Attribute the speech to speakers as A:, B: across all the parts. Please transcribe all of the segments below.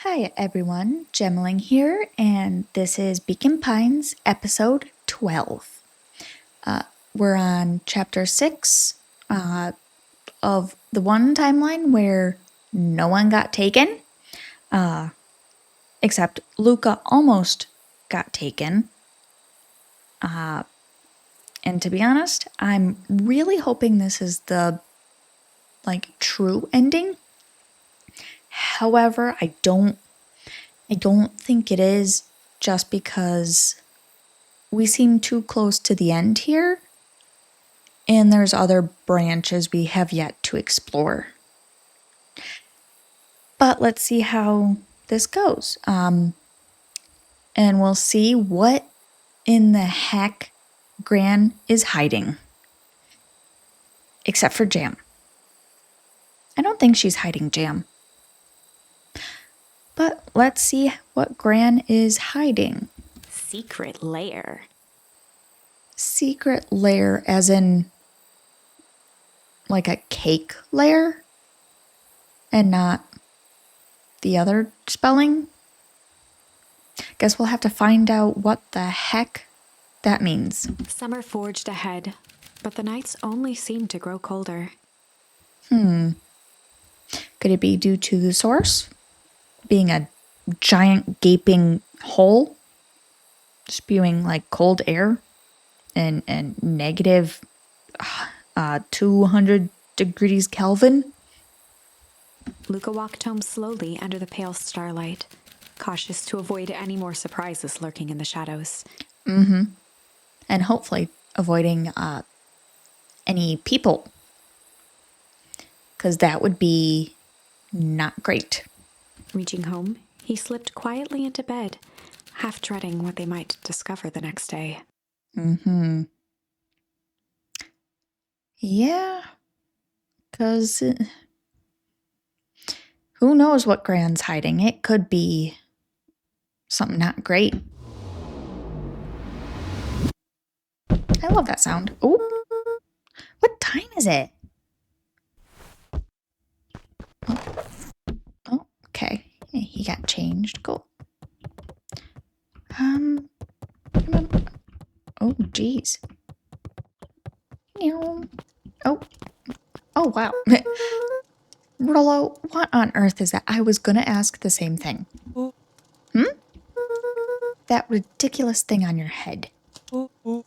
A: Hi everyone, Gemling here, and this is Beacon Pines episode 12. We're on chapter 6 of the one timeline where no one got taken, except Luca almost got taken. And to be honest, I'm really hoping this is the true ending. However, I don't think it is, just because we seem too close to the end here, and there's other branches we have yet to explore. But let's see how this goes. And we'll see what in the heck Gran is hiding. Except for Jam. I don't think she's hiding Jam. But let's see what Gran is hiding.
B: Secret lair.
A: Secret lair as in like a cake lair? And not the other spelling? Guess we'll have to find out what the heck that means.
B: Summer forged ahead, but the nights only seemed to grow colder.
A: Could it be due to the source being a giant gaping hole, spewing like cold air and negative 200 degrees Kelvin?
B: Luca walked home slowly under the pale starlight, cautious to avoid any more surprises lurking in the shadows.
A: And hopefully avoiding any people, because that would be not great.
B: Reaching home, he slipped quietly into bed, half dreading what they might discover the next day.
A: Yeah, because who knows what Gran's hiding? It could be something not great. I love that sound. Oh, what time is it? Oh, okay. He got changed. Cool. Oh, geez. Oh, wow. Rollo, what on earth is that? I was gonna ask the same thing. That ridiculous thing on your head. Oh,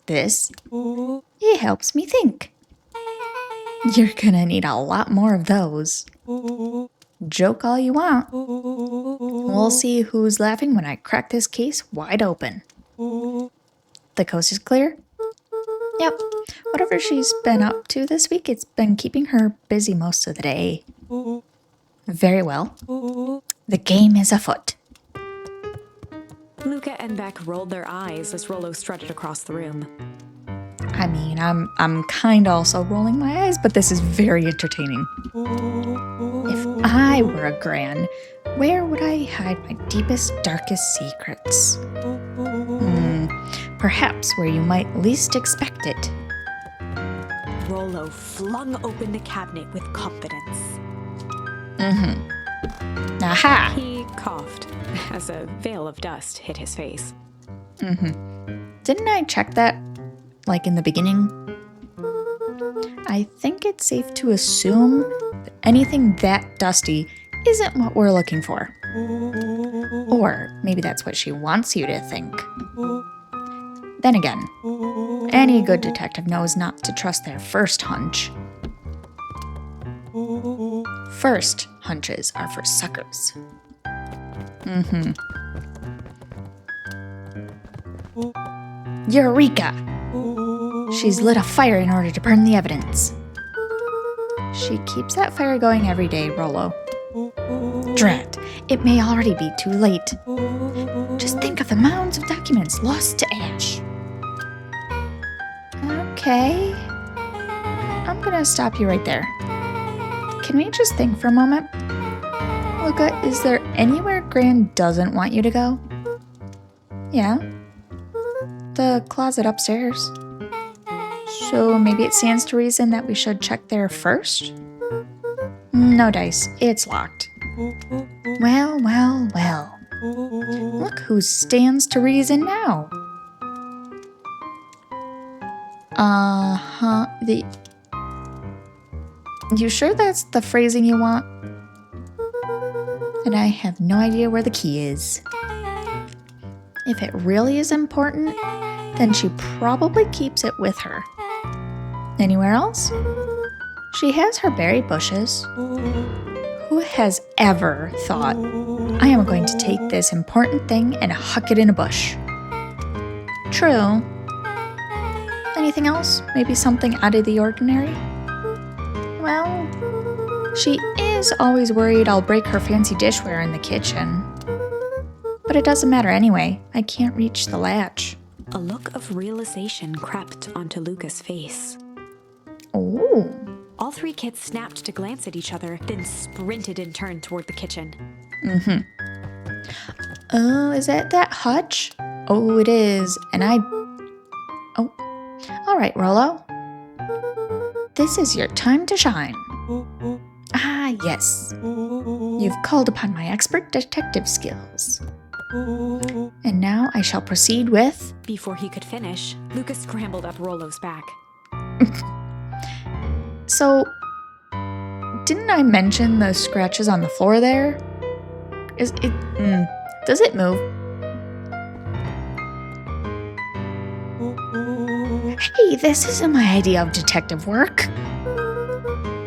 A: this. It helps me think. You're gonna need a lot more of those. Joke all you want. We'll see who's laughing when I crack this case wide open. The coast is clear? Yep. Whatever she's been up to this week, it's been keeping her busy most of the day. Very well. The game is afoot.
B: Luca and Beck rolled their eyes as Rollo strutted across the room.
A: I mean, I'm kind of also rolling my eyes, but this is very entertaining. If I were a Gran, where would I hide my deepest, darkest secrets? Perhaps where you might least expect it.
B: Rollo flung open the cabinet with confidence.
A: Aha!
B: He coughed as a veil of dust hit his face.
A: Didn't I check that, in the beginning? I think it's safe to assume that anything that dusty isn't what we're looking for. Or maybe that's what she wants you to think. Then again, any good detective knows not to trust their first hunch. First hunches are for suckers. Eureka! She's lit a fire in order to burn the evidence. She keeps that fire going every day, Rollo. Drat, it may already be too late. Just think of the mounds of documents lost to ash. Okay. I'm gonna stop you right there. Can we just think for a moment? Luca, is there anywhere Gran doesn't want you to go? Yeah. The closet upstairs. So maybe it stands to reason that we should check there first? No dice. It's locked. Well, well, well. Look who stands to reason now. You sure that's the phrasing you want? And I have no idea where the key is. If it really is important, then she probably keeps it with her. Anywhere else? She has her berry bushes. Who has ever thought, I am going to take this important thing and huck it in a bush? True. Anything else? Maybe something out of the ordinary? Well, she is always worried I'll break her fancy dishware in the kitchen. But it doesn't matter anyway. I can't reach the latch.
B: A look of realization crept onto Luca's face.
A: Oh.
B: All three kids snapped to glance at each other, then sprinted in turn toward the kitchen.
A: Oh, is that Hutch? Oh, it is. And Oh. All right, Rollo. This is your time to shine. Ah, yes. You've called upon my expert detective skills. And now I shall proceed with...
B: Before he could finish, Luca scrambled up Rollo's back.
A: So, didn't I mention the scratches on the floor there? Does it move? Hey, this isn't my idea of detective work.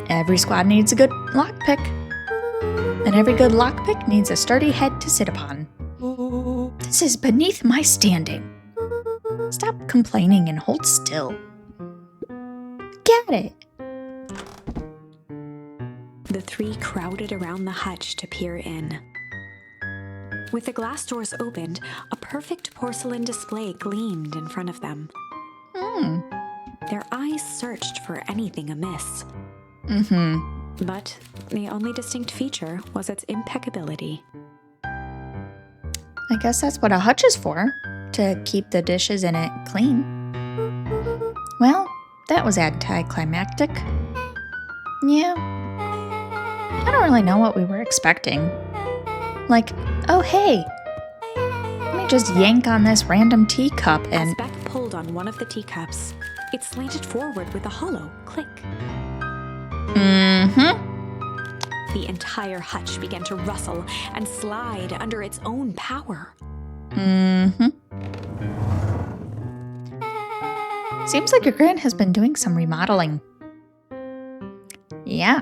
A: Every squad needs a good lockpick. And every good lockpick needs a sturdy head to sit upon. This is beneath my standing. Stop complaining and hold still. Get it.
B: The three crowded around the hutch to peer in. With the glass doors opened, a perfect porcelain display gleamed in front of them. Their eyes searched for anything amiss. But the only distinct feature was its impeccability.
A: I guess that's what a hutch is for, to keep the dishes in it clean. Well, that was anticlimactic. Yeah. I don't really know what we were expecting. Like, oh hey, let me just yank on this random teacup and...
B: As Beck pulled on one of the teacups, it slanted forward with a hollow click. The entire hutch began to rustle and slide under its own power.
A: Seems like your Gran has been doing some remodeling. Yeah.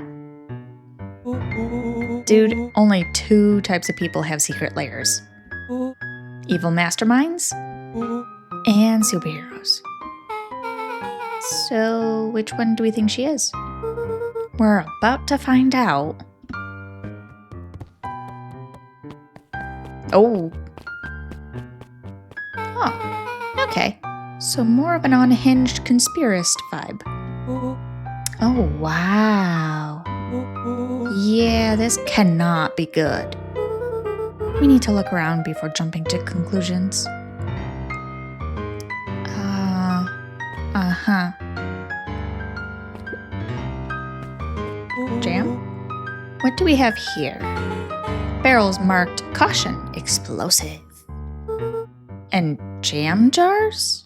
A: Dude, only 2 types of people have secret lairs. Evil masterminds and superheroes. So, which one do we think she is? We're about to find out. Oh. Oh, okay. So more of an unhinged conspiracist vibe. Oh, wow. Yeah, this cannot be good. We need to look around before jumping to conclusions. Jam? What do we have here? Barrels marked caution, explosive. And jam jars?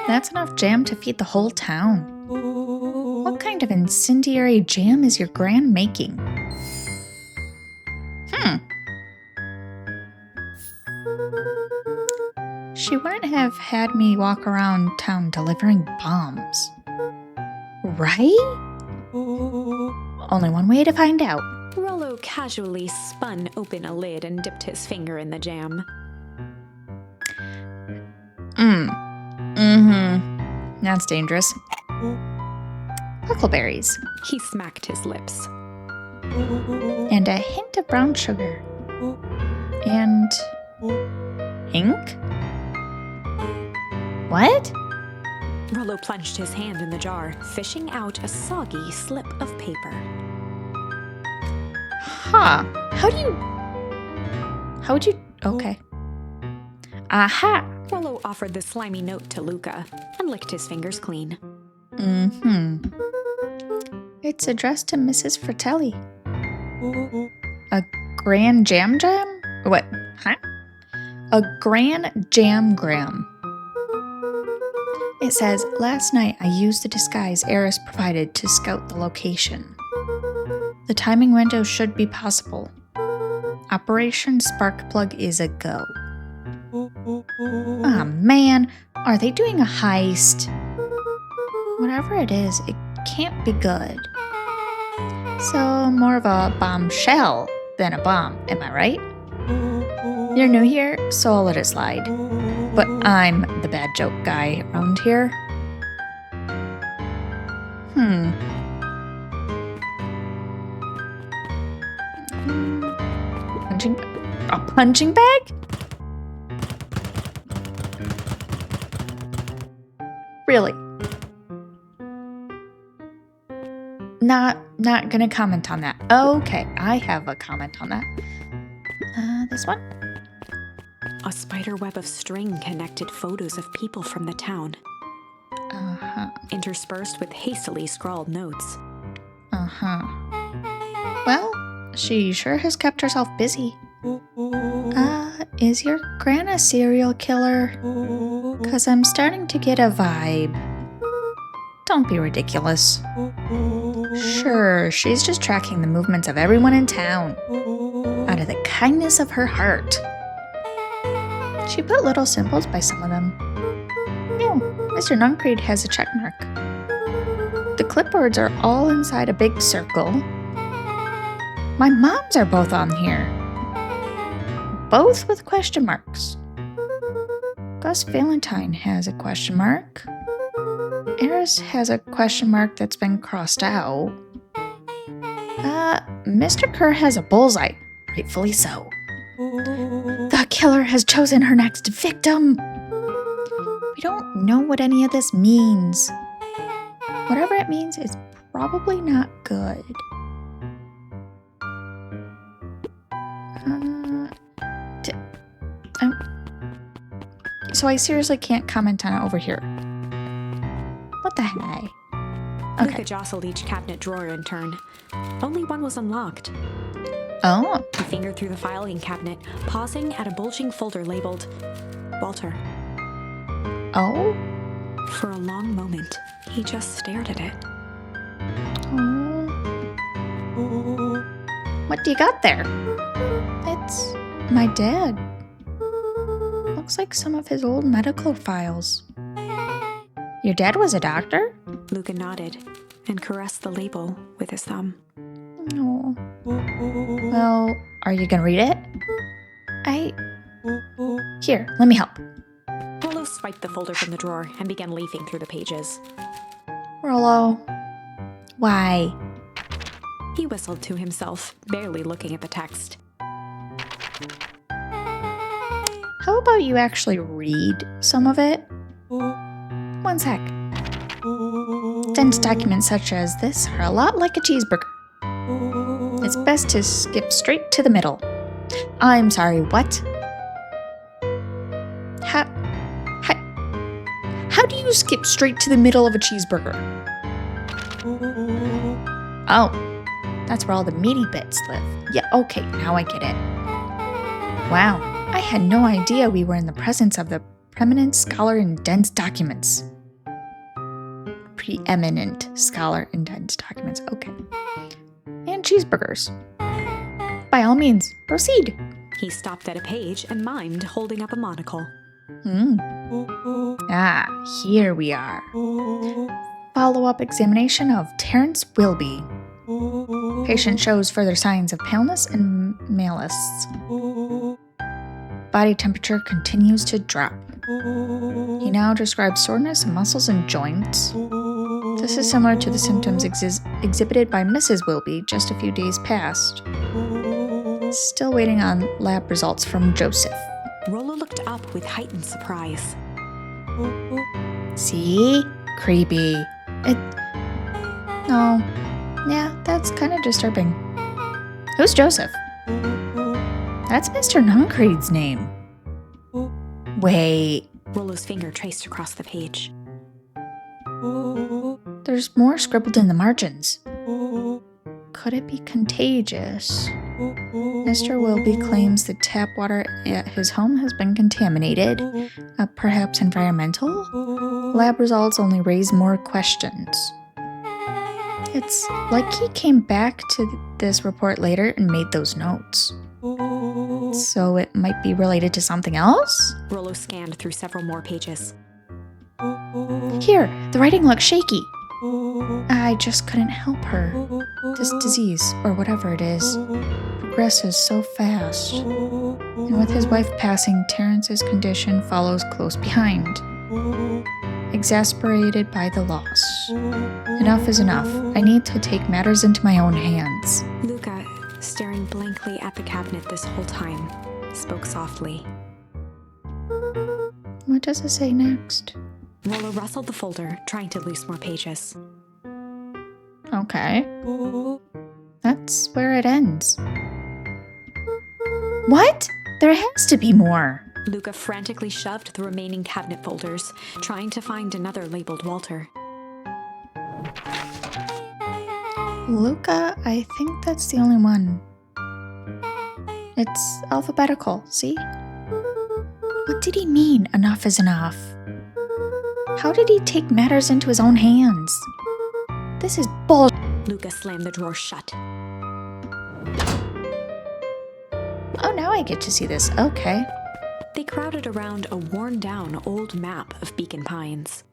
A: That's enough jam to feed the whole town. What kind of incendiary jam is your Gran making? She wouldn't have had me walk around town delivering bombs. Right? Only one way to find out.
B: Rollo casually spun open a lid and dipped his finger in the jam.
A: That's dangerous. Huckleberries.
B: He smacked his lips.
A: And a hint of brown sugar. And... ink? What?
B: Rollo plunged his hand in the jar, fishing out a soggy slip of paper.
A: Huh. How would you... Okay. Aha!
B: Rollo offered the slimy note to Luca and licked his fingers clean.
A: It's addressed to Mrs. Fratelli. A grand jam jam? What? Huh? A grand jam gram. It says, last night I used the disguise Eris provided to scout the location. The timing window should be possible. Operation Sparkplug is a go. Aw, man, are they doing a heist? Whatever it is, it can't be good. So, more of a bombshell than a bomb, am I right? You're new here, so I'll let it slide. But I'm the bad joke guy around here. A punching bag? Really? Not gonna comment on that. Okay, I have a comment on that. This one?
B: A spider web of string connected photos of people from the town, interspersed with hastily scrawled notes.
A: Well, she sure has kept herself busy. Is your Gran a serial killer? 'Cause I'm starting to get a vibe. Don't be ridiculous. Sure, she's just tracking the movements of everyone in town. Out of the kindness of her heart. She put little symbols by some of them. Oh, Mr. Nuncreed has a check mark. The clipboards are all inside a big circle. My moms are both on here. Both with question marks. Gus Valentine has a question mark. Eris has a question mark that's been crossed out. Mr. Kerr has a bullseye. Rightfully so. The killer has chosen her next victim. We don't know what any of this means. Whatever it means, it's probably not good. So I seriously can't comment on it over here. What the heck? Okay.
B: Luca jostled each cabinet drawer in turn. Only one was unlocked.
A: Oh.
B: He fingered through the filing cabinet, pausing at a bulging folder labeled Walter.
A: Oh?
B: For a long moment, he just stared at it.
A: Oh. What do you got there? It's my dad. Looks like some of his old medical files. Your dad was a doctor?
B: Luca nodded and caressed the label with his thumb.
A: Oh. Well, are you gonna read it? Here, let me help.
B: Rollo swiped the folder from the drawer and began leafing through the pages.
A: Rollo. Why?
B: He whistled to himself, barely looking at the text.
A: How about you actually read some of it? One sec. Dense documents such as this are a lot like a cheeseburger. It's best to skip straight to the middle. I'm sorry, what? How do you skip straight to the middle of a cheeseburger? Oh, that's where all the meaty bits live. Yeah, okay, now I get it. Wow, I had no idea we were in the presence of the preeminent scholar in dense documents. Preeminent scholar in dense documents, okay. And cheeseburgers. By all means, proceed.
B: He stopped at a page and mimed, holding up a monocle.
A: Here we are. Follow-up examination of Terrence Wilby. Patient shows further signs of paleness and malice. Body temperature continues to drop. He now describes soreness in muscles and joints. This is similar to the symptoms exhibited by Mrs. Wilby just a few days past. Still waiting on lab results from Joseph.
B: Rollo looked up with heightened surprise.
A: See? Creepy. No. Yeah, that's kind of disturbing. Who's Joseph? That's Mr. Nuncreed's name. Wait.
B: Rollo's finger traced across the page.
A: There's more scribbled in the margins. Could it be contagious? Mr. Wilby claims the tap water at his home has been contaminated, perhaps environmental? Lab results only raise more questions. It's like he came back to this report later and made those notes. So it might be related to something else?
B: Rollo scanned through several more pages.
A: Here, the writing looks shaky. I just couldn't help her. This disease, or whatever it is, progresses so fast. And with his wife passing, Terrence's condition follows close behind. Exasperated by the loss. Enough is enough. I need to take matters into my own hands.
B: Luca, staring blankly at the cabinet this whole time, spoke softly.
A: What does it say next?
B: Rollo rustled the folder, trying to loose more pages.
A: Okay. That's where it ends. What? There has to be more.
B: Luca frantically shoved the remaining cabinet folders, trying to find another labeled Walter.
A: Luca, I think that's the only one. It's alphabetical, see? What did he mean, enough is enough? How did he take matters into his own hands? This is bull.
B: Luca slammed the drawer shut.
A: Oh, now I get to see this. Okay.
B: They crowded around a worn-down old map of Beacon Pines.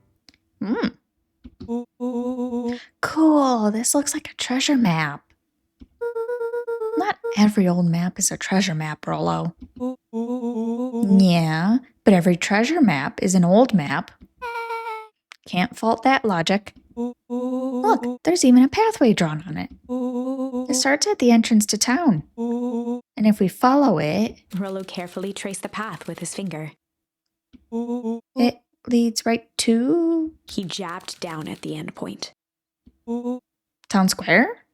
A: Cool. This looks like a treasure map. Not every old map is a treasure map, Rollo. Yeah, but every treasure map is an old map. Can't fault that logic. Look, there's even a pathway drawn on it. It starts at the entrance to town. And if we follow it...
B: Rollo carefully traced the path with his finger.
A: It leads right to...
B: He jabbed down at the end point.
A: Town Square?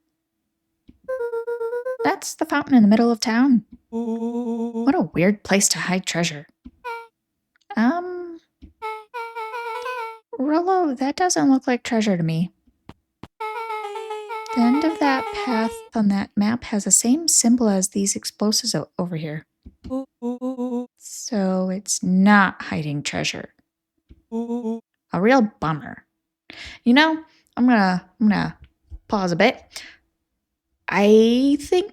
A: That's the fountain in the middle of town. What a weird place to hide treasure. Rollo, that doesn't look like treasure to me. The end of that path on that map has the same symbol as these explosives over here. So it's not hiding treasure. A real bummer. You know, I'm gonna pause a bit. I think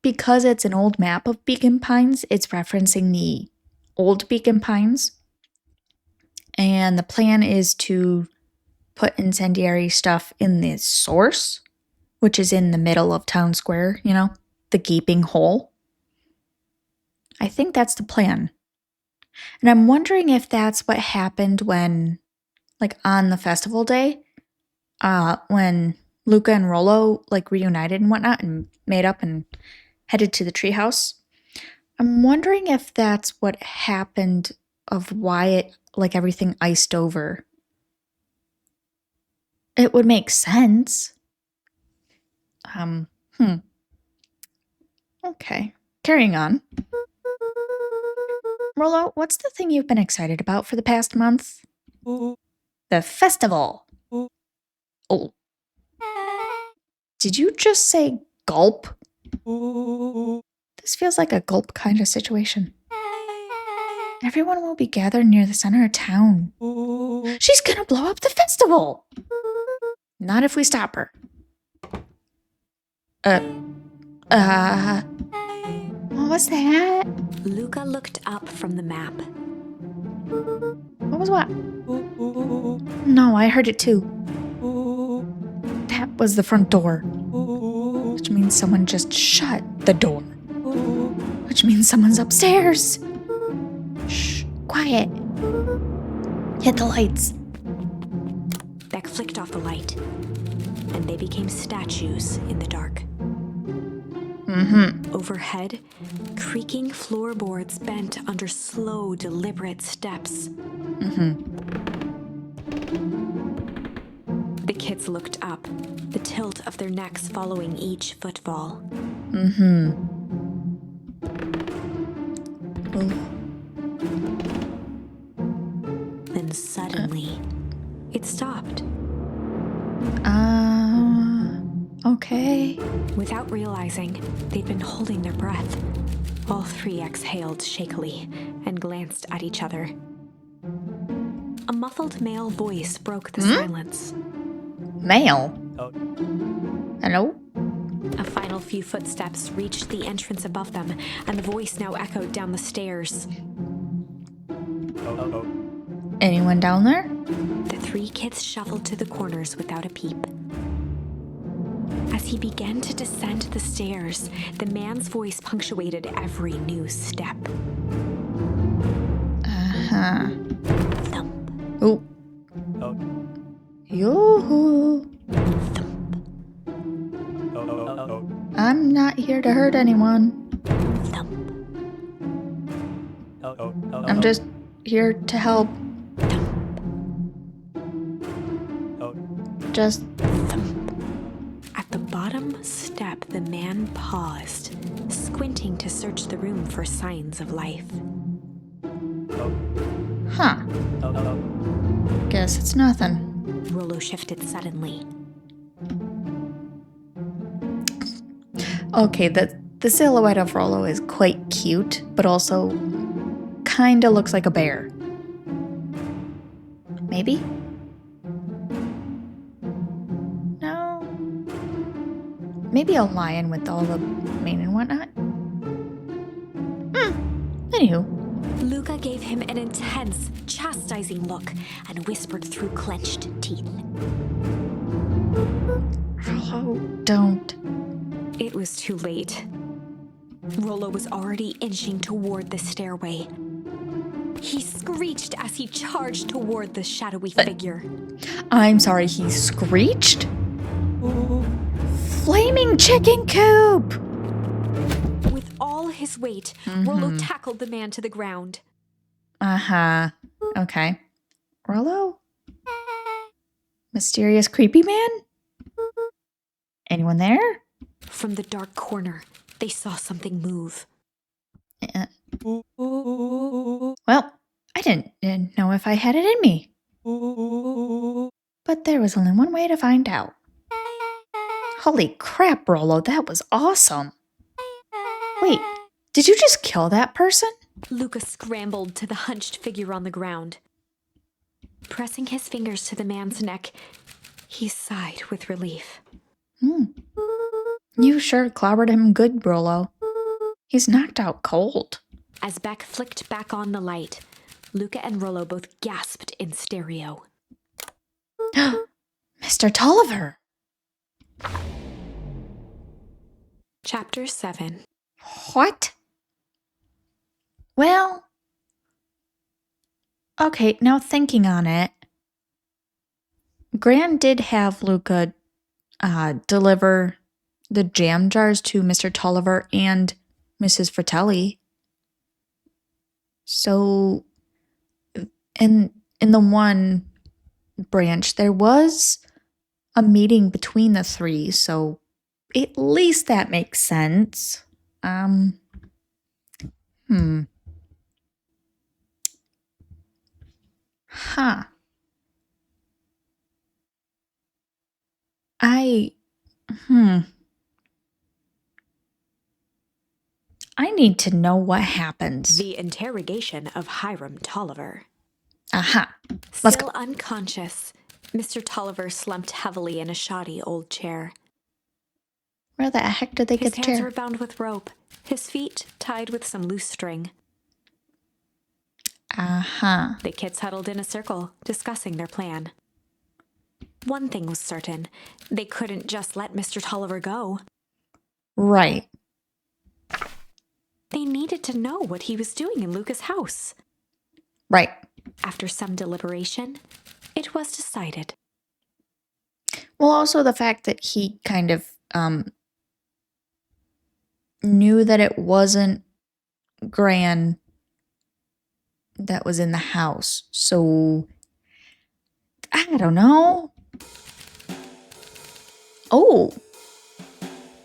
A: because it's an old map of Beacon Pines, it's referencing the old Beacon Pines. And the plan is to put incendiary stuff in the source, which is in the middle of Town Square, you know, the gaping hole. I think that's the plan. And I'm wondering if that's what happened when, like, on the festival day, when Luca and Rollo, like, reunited and whatnot and made up and headed to the treehouse. I'm wondering if that's what happened of why it, like, everything iced over. It would make sense. Okay, carrying on. Rollo, what's the thing you've been excited about for the past month? The festival. Oh. Did you just say gulp? This feels like a gulp kind of situation. Everyone will be gathered near the center of town. She's gonna blow up the festival! Not if we stop her. What was that?
B: Luca looked up from the map.
A: What was what? No, I heard it too. That was the front door. Which means someone just shut the door. Which means someone's upstairs. Shh, quiet. Hit the lights.
B: Beck flicked off the light, and they became statues in the dark. Overhead, creaking floorboards bent under slow, deliberate steps. The kids looked up, the tilt of their necks following each footfall. Then suddenly, it stopped.
A: Okay.
B: Without Without realizing, they'd been holding their breath. All three exhaled shakily and glanced at each other. A muffled male voice broke the silence.
A: Male? Hello?
B: A final few footsteps reached the entrance above them, and the voice now echoed down the stairs.
A: Anyone down there?
B: The three kids shuffled to the corners without a peep. As he began to descend the stairs, the man's voice punctuated every new step.
A: Uh-huh.
B: Thump,
A: Oh. Yoo-hoo.
B: thump.
A: I'm not here to hurt anyone.
B: Thump.
A: I'm just here to help. Just
B: At the bottom step, the man paused, squinting to search the room for signs of life.
A: huh. Guess it's nothing.
B: Rollo shifted suddenly.
A: Okay, the silhouette of Rollo is quite cute, but also kinda looks like a bear. Maybe? No. Maybe a lion with all the mane and whatnot. Anywho.
B: Luca gave him an intense, chastising look and whispered through clenched teeth.
A: Oh, don't.
B: It was too late. Rollo was already inching toward the stairway. He screeched as he charged toward the shadowy figure.
A: I'm sorry, he screeched? Flaming chicken coop!
B: With all his weight, Rollo tackled the man to the ground.
A: Uh-huh. Okay. Rollo? Mysterious creepy man? Anyone there?
B: From the dark corner, they saw something move.
A: Well, I didn't know if I had it in me. But there was only one way to find out. Holy crap, Rollo, that was awesome. Wait, did you just kill that person?
B: Luca scrambled to the hunched figure on the ground. Pressing his fingers to the man's neck, he sighed with relief.
A: You sure clobbered him good, Rollo. He's knocked out cold.
B: As Beck flicked back on the light, Luca and Rollo both gasped in stereo.
A: Mr. Tolliver!
B: Chapter 7.
A: What? Well, okay, now thinking on it, Gran did have Luca deliver the jam jars to Mr. Tolliver and Mrs. Fratelli. So, in the one branch, there was a meeting between the three, so at least that makes sense. Huh. I need to know what happens.
B: The interrogation of Hiram Tolliver.
A: Aha. Let's
B: Still
A: go.
B: unconscious, Mr. Tolliver slumped heavily in a shoddy old chair.
A: Where the heck did they
B: His
A: get the
B: hands
A: chair?
B: were bound with rope, his feet tied with some loose string.
A: Uh-huh.
B: The kids huddled in a circle, discussing their plan. One thing was certain, they couldn't just let Mr. Tolliver go.
A: Right.
B: They needed to know what he was doing in Luca's house.
A: Right.
B: After some deliberation, it was decided.
A: Well, also the fact that he kind of knew that it wasn't Gran that was in the house. So, I don't know. Oh.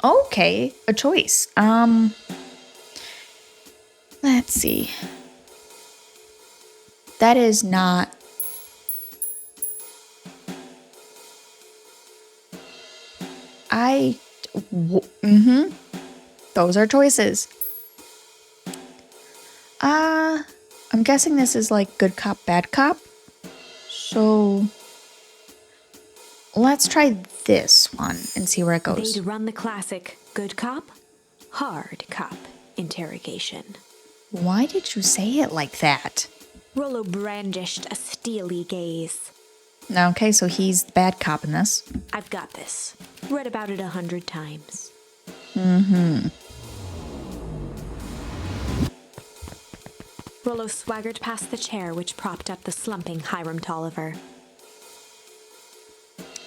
A: Okay, a choice. Let's see. That is not... Mm-hmm. Those are choices. I'm guessing this is like good cop, bad cop. So let's try this one and see where it goes.
B: They'd run the classic good cop, hard cop interrogation.
A: Why did you say it like that?
B: Rollo brandished a steely gaze.
A: Okay, so he's the bad cop in this.
B: I've got this. Read about it 100 times.
A: Mm-hmm.
B: Rollo swaggered past the chair which propped up the slumping Hiram Tolliver.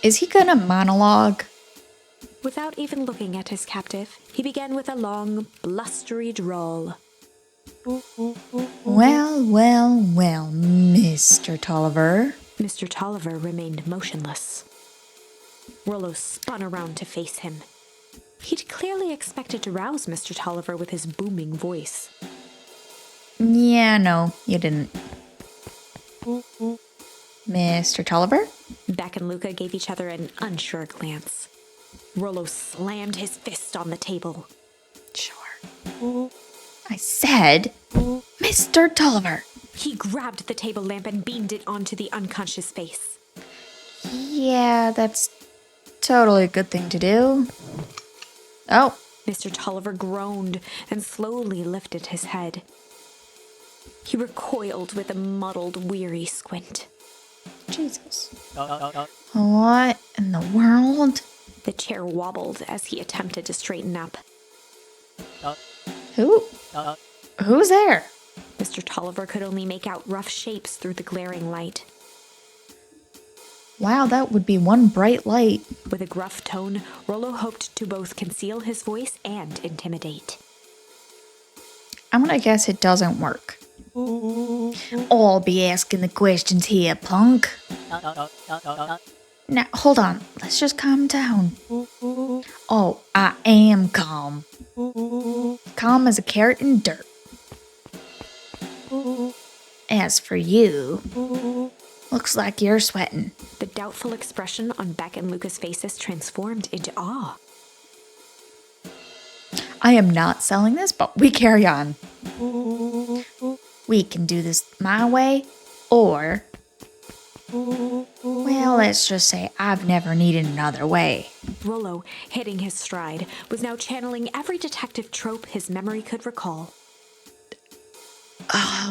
A: Is he gonna monologue?
B: Without even looking at his captive, he began with a long, blustery drawl.
A: Well, Mr. Tolliver.
B: Mr. Tolliver remained motionless. Rollo spun around to face him. He'd clearly expected to rouse Mr. Tolliver with his booming voice.
A: Yeah, no, you didn't. Mr. Tolliver?
B: Beck and Luca gave each other an unsure glance. Rollo slammed his fist on the table.
A: Sure. I said, Mr. Tolliver.
B: He grabbed the table lamp and beamed it onto the unconscious face.
A: Yeah, that's totally a good thing to do. Oh.
B: Mr. Tolliver groaned and slowly lifted his head. He recoiled with a muddled, weary squint.
A: Jesus. What in the world?
B: The chair wobbled as he attempted to straighten up.
A: Who's there?
B: Mr. Tolliver could only make out rough shapes through the glaring light.
A: Wow, that would be one bright light.
B: With a gruff tone, Rollo hoped to both conceal his voice and intimidate.
A: I'm gonna guess it doesn't work. I'll be asking the questions here, punk. Now, hold on. Let's just calm down. Oh, I am calm. Calm as a carrot in dirt. As for you, looks like you're sweating.
B: The doubtful expression on Beck and Luca's faces transformed into awe.
A: I am not selling this, but we carry on. We can do this my way, or, well, let's just say I've never needed another way.
B: Rollo, hitting his stride, was now channeling every detective trope his memory could recall.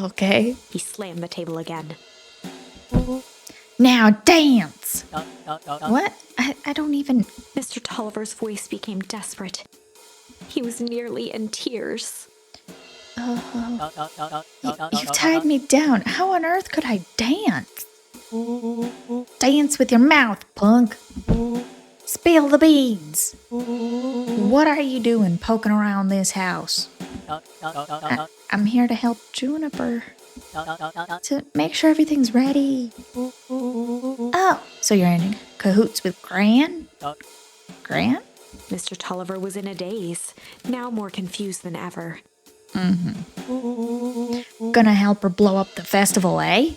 A: Okay.
B: He slammed the table again.
A: Now dance! What? I don't even...
B: Mr. Tolliver's voice became desperate. He was nearly in tears.
A: You tied me down. How on earth could I dance? Dance with your mouth, punk. Spill the beans. What are you doing poking around this house? I'm here to help Juniper. To make sure everything's ready. Oh, so you're in cahoots with Gran? Gran?
B: Mr. Tolliver was in a daze, now more confused than ever.
A: Gonna help her blow up the festival, eh?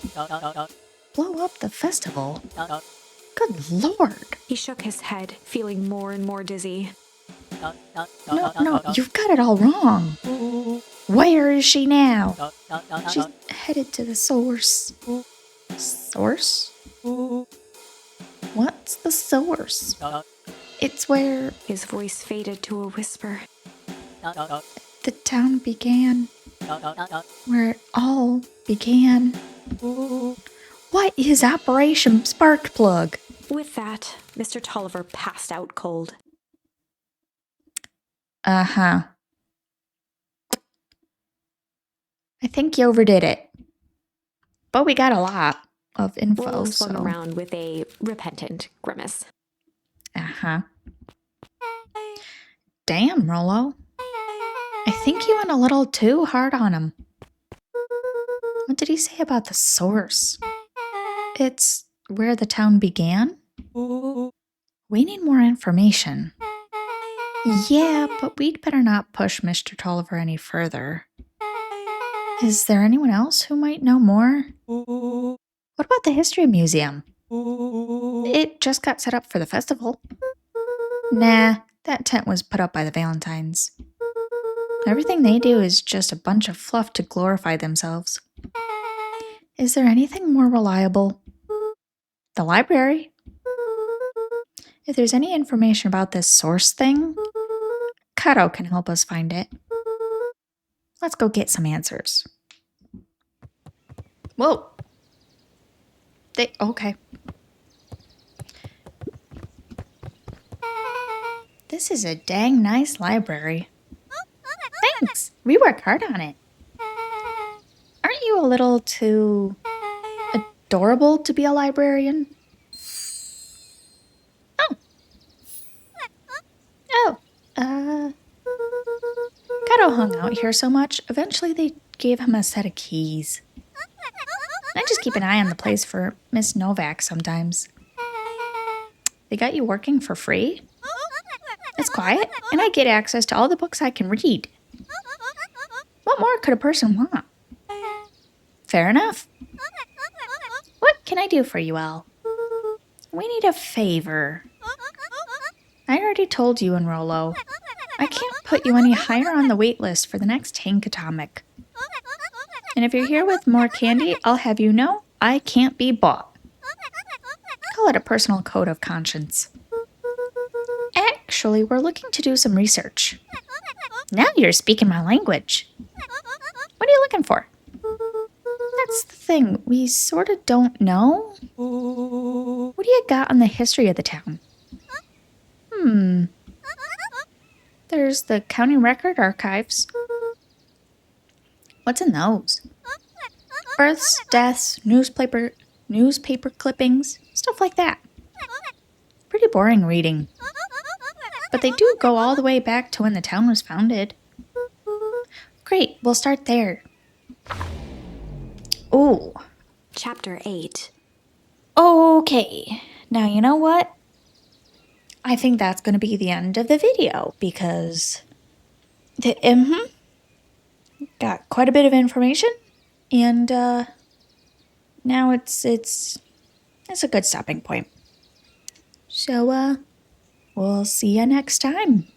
A: Blow up the festival? Good Lord.
B: He shook his head, feeling more and more dizzy.
A: No, you've got it all wrong. Where is she now? She's headed to the source. Source? What's the source? It's where
B: His voice faded to a whisper.
A: the town began. Where it all began. What is Operation Sparkplug?
B: With that, Mr. Tolliver passed out cold.
A: Uh-huh. I think you overdid it. But we got a lot of info,
B: Rollo swung
A: so...
B: around with a repentant grimace.
A: Uh-huh. Damn, Rollo. I think you went a little too hard on him. What did he say about the source? It's where the town began? We need more information. Yeah, but we'd better not push Mr. Tolliver any further. Is there anyone else who might know more? What about the History Museum? It just got set up for the festival. Nah, That tent was put up by the Valentines. Everything they do is just a bunch of fluff to glorify themselves. Is there anything more reliable? The library. If there's any information about this source thing, Kato can help us find it. Let's go get some answers. Whoa. Okay. This is a dang nice library. Thanks. We work hard on it. Aren't you a little too adorable to be a librarian? Kato hung out here so much, eventually they gave him a set of keys. I just keep an eye on the place for Miss Novak sometimes. They got you working for free? It's quiet, and I get access to all the books I can read. What more could a person want? Fair enough. What can I do for you all? We need a favor. I already told you and Rolo. I can't put you any higher on the wait list for the next Tank Atomic. And if you're here with more candy, I'll have you know I can't be bought. Call it a personal code of conscience. Actually, we're looking to do some research. Now you're speaking my language. What are you looking for? That's the thing, we sort of don't know. What do you got on the history of the town? There's the county record archives. What's in those? Births, deaths, newspaper clippings, stuff like that. Pretty boring reading. But they do go all the way back to when the town was founded. Great, we'll start there. Ooh.
B: Chapter 8.
A: Okay, now you know what? I think that's going to be the end of the video because got quite a bit of information, and now it's a good stopping point. So we'll see you next time.